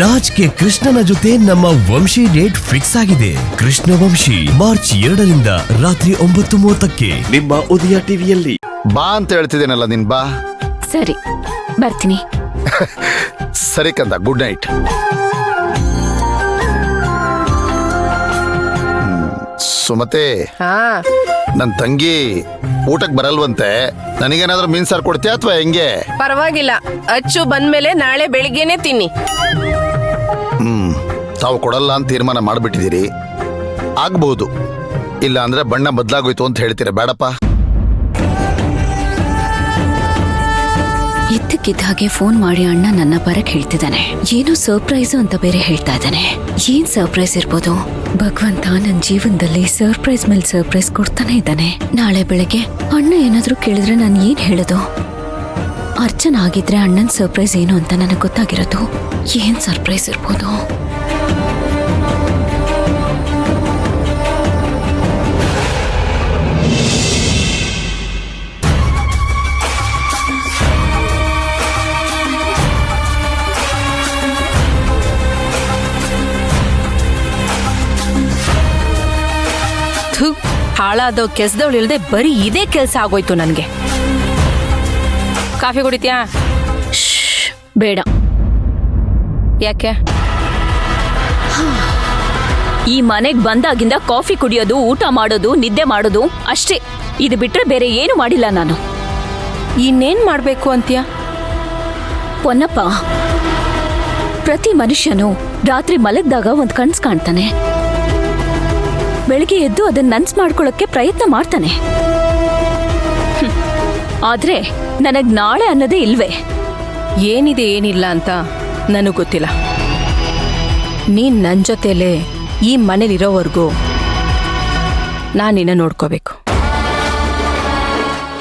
Raj K ಕೃಷ್ಣನ ಜೊತೆ ನಮ್ಮ ವಂಶಿ ಡೇಟ್ ಫಿಕ್ಸ್ ಆಗಿದೆ. ಕೃಷ್ಣ ವಂಶಿ ಮಾರ್ಚ್ 2ರಿಂದ ರಾತ್ರಿ 9:30ಕ್ಕೆ ನಿಮ್ಮ ಉದಯ ಟಿವಿಯಲ್ಲಿ. ಬಾ ಅಂತ ಹೇಳ್ತಿದ್ದೇನಲ್ಲ ನಿನ್ ಬಾ. ಸರಿ ಬರ್ತೀನಿ. ಸರಿ ಕಂದ, ಗುಡ್ ನೈಟ್. ಸುಮತೆ, ನನ್ ತಂಗಿ ಊಟಕ್ ಬರಲ್ವಂತೆ, ನನಗೇನಾದ್ರೂ ಮೀನ್ ಸಾರು ಕೊಡ್ತೀಯ ಅಥವಾ ಹೆಂಗೆ? ಪರವಾಗಿಲ್ಲ, ಅಚ್ಚು ಬಂದ್ಮೇಲೆ ನಾಳೆ ಬೆಳಿಗ್ಗೆನೆ ತಿನ್ನಿ. ತಾವು ಕೊಡಲ್ಲ ಅಂತ ತೀರ್ಮಾನ ಮಾಡ್ಬಿಟ್ಟಿದ್ದೀರಿ. ಆಗ್ಬಹುದು, ಇಲ್ಲ ಅಂದ್ರೆ ಬಣ್ಣ ಬದಲಾಗೋಯ್ತು ಅಂತ ಹೇಳ್ತೀರಾ. ಬೇಡಪ್ಪ. ಇದ್ದಕ್ಕಿದ್ದ ಹಾಗೆ ಫೋನ್ ಮಾಡಿ ಅಣ್ಣ ನನ್ನ ಬರಕ್ ಹೇಳ್ತಿದ್ದಾನೆ. ಏನೋ ಸರ್ಪ್ರೈಸ್ ಅಂತ ಬೇರೆ ಹೇಳ್ತಾ ಇದ್ದಾನೆ. ಏನ್ ಸರ್ಪ್ರೈಸ್ ಇರ್ಬೋದು? ಭಗವಂತ ನನ್ನ ಜೀವನದಲ್ಲಿ ಸರ್ಪ್ರೈಸ್ ಮೇಲೆ ಸರ್ಪ್ರೈಸ್ ಕೊಡ್ತಾನೆ ಇದ್ದಾನೆ. ನಾಳೆ ಬೆಳಗ್ಗೆ ಅಣ್ಣ ಏನಾದ್ರೂ ಕೇಳಿದ್ರೆ ನಾನು ಏನ್ ಹೇಳೋದು? ಅರ್ಚನಾ ಆಗಿದ್ರೆ ಅಣ್ಣನ್ ಸರ್ಪ್ರೈಸ್ ಏನು ಅಂತ ನನಗೆ ಗೊತ್ತಾಗಿರೋದು. ಏನ್ ಸರ್ಪ್ರೈಸ್ ಇರ್ಬೋದು? ಹಾಳಾದವ್ ಕೆಲ್ಸದವಳು ಇಲ್ದೆ ಬರೀ ಇದೇ ಕೆಲ್ಸ ಆಗೋಯ್ತು ನನ್ಗೆ. ಕಾಫಿ ಕುಡಿತ್ಯಾ? ಬೇಡ. ಯಾಕೆ? ಈ ಮನೆಗ್ ಬಂದಾಗಿಂದ ಕಾಫಿ ಕುಡಿಯೋದು, ಊಟ ಮಾಡೋದು, ನಿದ್ದೆ ಮಾಡೋದು ಅಷ್ಟೇ. ಇದು ಬಿಟ್ರೆ ಬೇರೆ ಏನು ಮಾಡಿಲ್ಲ ನಾನು. ಇನ್ನೇನ್ ಮಾಡ್ಬೇಕು ಅಂತ್ಯ? ಪೊನ್ನಪ್ಪ, ಪ್ರತಿ ಮನುಷ್ಯನು ರಾತ್ರಿ ಮಲಗ್ದಾಗ ಒಂದ್ ಕನ್ಸ್ ಕಾಣ್ತಾನೆ. ಬೆಳಿಗ್ಗೆ ಎದ್ದು ಅದನ್ನ ನನ್ಸ್ ಮಾಡ್ಕೊಳ್ಳೋಕೆ ಪ್ರಯತ್ನ ಮಾಡ್ತಾನೆ. ಆದ್ರೆ ನನಗ್ ನಾಳೆ ಅನ್ನೋದೇ ಇಲ್ವೇ. ಏನಿದೆ ಏನಿಲ್ಲ ಅಂತ ನನಗ್ ಗೊತ್ತಿಲ್ಲ. ನೀನ್ ನನ್ ಜೊತೆಲೇ ಈ ಮನೇಲಿರೋವರೆಗೂ ನಾನು ನಿನ್ನ ನೋಡ್ಕೋಬೇಕು.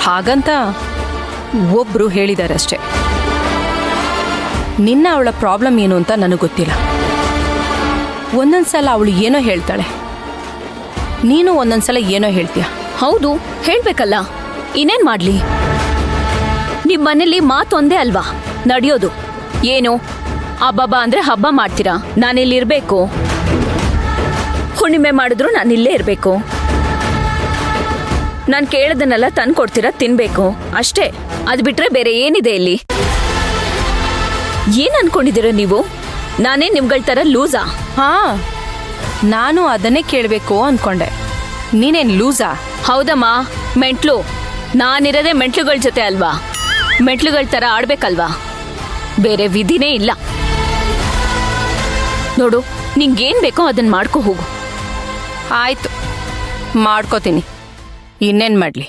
ಹಾಗಂತ ಒಬ್ರು ಹೇಳಿದಾರಷ್ಟೆ. ನಿನ್ನ ಅವಳ ಪ್ರಾಬ್ಲಮ್ ಏನು ಅಂತ ನನಗೆ ಗೊತ್ತಿಲ್ಲ. ಒಂದೊಂದ್ಸಲ ಅವಳು ಏನೋ ಹೇಳ್ತಾಳೆ, ನೀನು ಒಂದೊಂದ್ಸಲ ಏನೋ ಹೇಳ್ತೀಯ. ಹೌದು, ಹೇಳ್ಬೇಕಲ್ಲ. ಇನ್ನೇನ್ ಮಾಡ್ಲಿ? ನಿಮ್ ಮನೇಲಿ ಮಾತೊಂದೇ ಅಲ್ವಾ ನಡೆಯೋದು? ಏನು ಹಬ್ಬ ಅಂದ್ರೆ ಹಬ್ಬ ಮಾಡ್ತೀರಾ, ನಾನಿಲ್ಲಿರ್ಬೇಕು. ಹುಣ್ಣಿಮೆ ಮಾಡಿದ್ರು ನಾನಿಲ್ಲೇ ಇರ್ಬೇಕು. ನಾನ್ ಕೇಳದನ್ನೆಲ್ಲ ತಂದ್ಕೊಡ್ತೀರಾ, ತಿನ್ಬೇಕು ಅಷ್ಟೇ. ಅದ್ ಬಿಟ್ರೆ ಬೇರೆ ಏನಿದೆ ಇಲ್ಲಿ? ಏನ್ ಅನ್ಕೊಂಡಿದ್ದೀರ ನೀವು? ನಾನೇ ನಿಮ್ಗಳ ತರ ಲೂಸಾ? ಹಾ, ನಾನು ಅದನ್ನೇ ಕೇಳಬೇಕು ಅನ್ಕೊಂಡೆ. ನೀನೇನ್ ಲೂಸಾ? ಹೌದಮ್ಮ, ಮೆಂಟ್ಲು. ನಾನಿರೋದೇ ಮೆಂಟ್ಲುಗಳ ಜೊತೆ ಅಲ್ವಾ? ಮೆಂಟ್ಲುಗಳ ತರ ಆಡ್ಬೇಕಲ್ವಾ? ಬೇರೆ ವಿಧಿನೇ ಇಲ್ಲ. ನೋಡು, ನಿಂಗೇನ್ ಬೇಕೋ ಅದನ್ನ ಮಾಡ್ಕೊ ಹೋಗು. ಆಯ್ತು, ಮಾಡ್ಕೋತೀನಿ. ಇನ್ನೇನ್ ಮಾಡ್ಲಿ?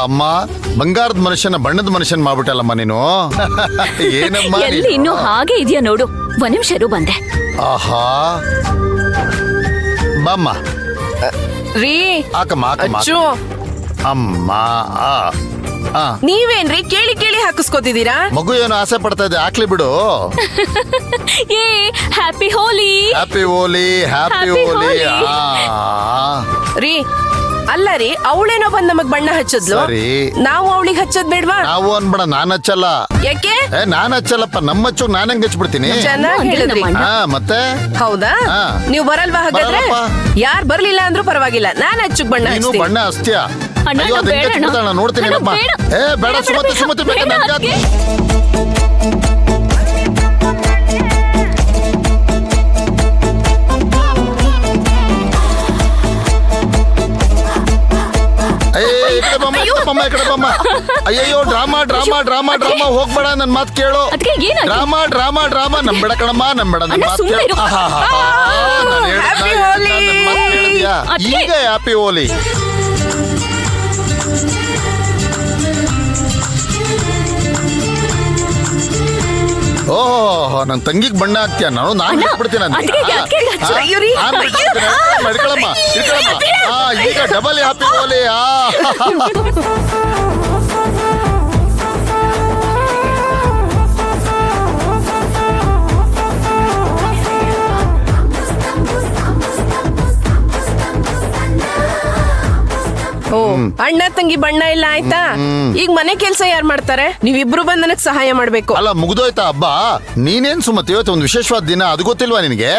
ಅಮ್ಮ, ಬಂಗಾರದ ಮನುಷ್ಯನ ಬಣ್ಣದ ಮನುಷ್ಯನ್ ಮಾಡ್ಬಿಟ್ಟಲ್ಲಮ್ಮ ನೀನು. ಏನಮ್ಮ ಎಲ್ಲಿ ನೀನು? ಇನ್ನು ಹಾಗೆ ಇದೆಯಾ ನೋಡು. ಒಂದ್ ನಿಮಿಷ ಇರು, ಬಂದೆ. ಆಹಾ ಬಾಮ್ಮ ರೀ ಹಾಕಮ್ಮ ಹಾಕಮ್ಮ ಅಚ್ಚು ಅಮ್ಮ ನೀವೇನ್ರಿ ಕೇಳಿ ಕೇಳಿ ಹಾಕಿಸ್ಕೊತಿದ್ದೀರಾ? ಮಗು ಏನು ಆಸೆ ಪಡ್ತಾ ಇದೆ, ಹಾಕ್ಲಿ ಬಿಡು. ಏ ಹ್ಯಾಪಿ ಹೋಲಿ. ಹ್ಯಾಪಿ ಹೋಲಿ ಹ್ಯಾಪಿ Happy ಹೋಲಿ. Holi. ರೀ ಅಲ್ಲ ರೀ, ಅವಳೇನೋ ಬಂದ್ ನಮಗ್ ಬಣ್ಣ ಹಚ್ಚದ್ಲು, ಸರಿ. ನಾವು ಅವಳಿಗೆ ಹಚ್ಚೋದ್ ಬೇಡ್ವಾ? ನಾವು ಅನ್ಬೇಡ, ನಾನ್ ಹಚ್ಚಲ್ಲ. ಯಾಕೆ? ನಾನ್ ಹಚ್ಚಲ್ಲಪ್ಪ, ನಮ್ಮ ಹಚ್ಚು ನಾನ್ ಹೆಂಗ್ ಹಚ್ಬಿಡ್ತೀನಿ. ಚೆನ್ನಾಗಿ ಹೇಳಿದ್ರಿ. ಮತ್ತೆ ಹೌದಾ? ಹಾ. ನೀವು ಬರಲ್ವಾ ಹಾಗಾದ್ರೆ? ಬರಲ್ಲಪ್ಪ. ಯಾರ್ ಬರ್ಲಿಲ್ಲ ಅಂದ್ರೂ ಪರವಾಗಿಲ್ಲ, ನಾನ್ ಹಚ್ಚಕ್ ಬಣ್ಣ ನೀನು ಹಚ್ತೀನಿ. ಬಣ್ಣ ಹಚ್ತೀಯ? ಅಣ್ಣ, ಅಯ್ಯೋ, ಅದ್ ಹೆಂಗ್ ಬೇಡ ಅಣ್ಣ. ಹಚ್ಬಿಡ್ತಾಳ ನೋಡ್ತೀನಿ ಅಣ್ಣ, ಏನಪ್ಪ. ಬೇಡ. ಬೇಡ ಸುಮತಿ ಸುಮತಿ ಬೇಡ ಬೇಡ ನನ್ಗೆ. ಅದ್ಕೆ. ಅಯ್ಯಯ್ಯೋ ಡ್ರಾಮಾ ಡ್ರಾಮಾ ಡ್ರಾಮಾ ಡ್ರಾಮಾ ಹೋಗ್ಬೇಡ, ನನ್ ಮಾತ್ ಕೇಳು. ಅದ್ಕೆ ಏನಾಯ್ತು? ಡ್ರಾಮಾ ಡ್ರಾಮಾ ಡ್ರಾಮಾ ನಂಬೇಡ ಕಣಮ್ಮ, ನಂಬೇಡ, ನನ್ ಅಣ್ಣ, ಮಾತ್ ಸುಮ್ನೆ ಕೇಳು. ಇರು. ನಾನ್ ಹೇಳ್ದೆ, Happy ನಾನ್ Holi. ನನ್ ಮಾತ್ ಕೇಳಿದ್ಯಾ? ಅದ್ಕೆ. ಈಗ ಹ್ಯಾಪಿ ಹೋಲಿ. ಓಹ್, ನನ್ ತಂಗಿಗ್ ಬಣ್ಣ ಹಾಕ್ತೀಯ? ನಾನು ಅಣ್ಣ, ಬಿಡ್ತೀನಿ ಅದ್ಕೆ ಹಚ್ಚು. ಅಯ್ಯೋ ರೀ, ಈಗ ಡಬಲ್ ಹ್ಯಾಪಿ ಹೋಲಿ. ಓ, ಅಣ್ಣ ತಂಗಿ ಬಣ್ಣ ಇಲ್ಲ ಆಯ್ತಾ? ಈಗ ಮನೆ ಕೆಲ್ಸ ಯಾರು ಮಾಡ್ತಾರೆ? ನೀವಿಬ್ರು ಬಂದ್ ನನಗ್ ಸಹಾಯ ಮಾಡ್ಬೇಕು. ಅಲ್ಲ, ಮುಗ್ದೋಯ್ತಾ ಹಬ್ಬ? ನೀನೇನ್ ಸುಮತಿ, ಇವತ್ತು ಒಂದು ವಿಶೇಷವಾದ ದಿನ, ಅದು ಗೊತ್ತಿಲ್ವಾ ನಿನಗೆ?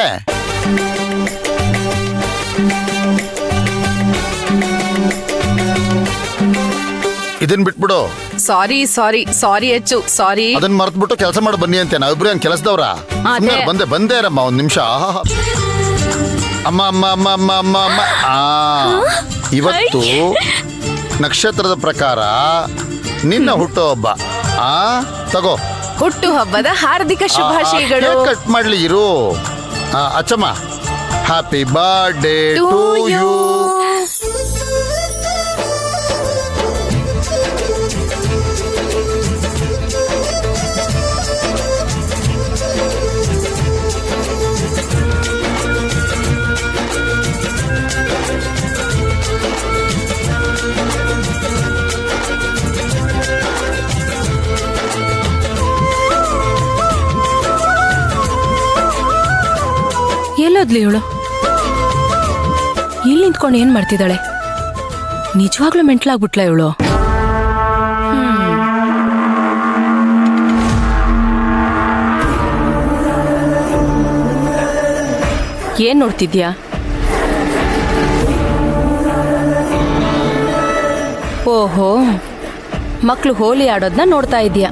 ಇದನ್ ಬಿಟ್ಬಿಡು. ಸಾರಿ ಸಾರಿ ಸಾರಿ ಅಚ್ಚು, ಸಾರಿ. ಅದನ್ನ ಮರ್ತ್ಬಿಟ್ಟು ಕೆಲಸ ಮಾಡಿ ಬನ್ನಿ ಅಂತ ನಾವಿಬ್ರು ಏನ್ ಕೆಲಸದವ್ರ? ಅದೇ. ಬಂದೇ ಇರಮ್ಮ ಒಂದ್ ನಿಮಿಷ. ಅಮ್ಮ ಅಮ್ಮ ಅಮ್ಮ ಅಮ್ಮ ಅಮ್ಮ ಅಮ್ಮ ಇವತ್ತು ನಕ್ಷತ್ರದ ಪ್ರಕಾರ ನಿನ್ನ ಹುಟ್ಟೋ ಹಬ್ಬ. ತಗೋ, ಹುಟ್ಟು ಹಬ್ಬದ ಹಾರ್ದಿಕ ಶುಭಾಶಯಗಳು. ಕಟ್ ಮಾಡ್ಲಿ ಇರು. Achamma, happy birthday To to you. you. ಎಲ್ಲೋದ್ಲಿ ಇವಳು? ಇಲ್ಲಿ ನಿಂತ್ಕೊಂಡು ಏನ್ ಮಾಡ್ತಿದ್ದಾಳೆ? ನಿಜವಾಗ್ಲೂ ಮೆಂಟ್ಲಾಗ್ಬಿಟ್ಲ ಇವಳು? ಏನ್ ನೋಡ್ತಿದ್ಯಾ? ಓಹೋ, ಮಕ್ಳು ಹೋಲಿ ಆಡೋದ್ನ ನೋಡ್ತಾ ಇದ್ಯಾ?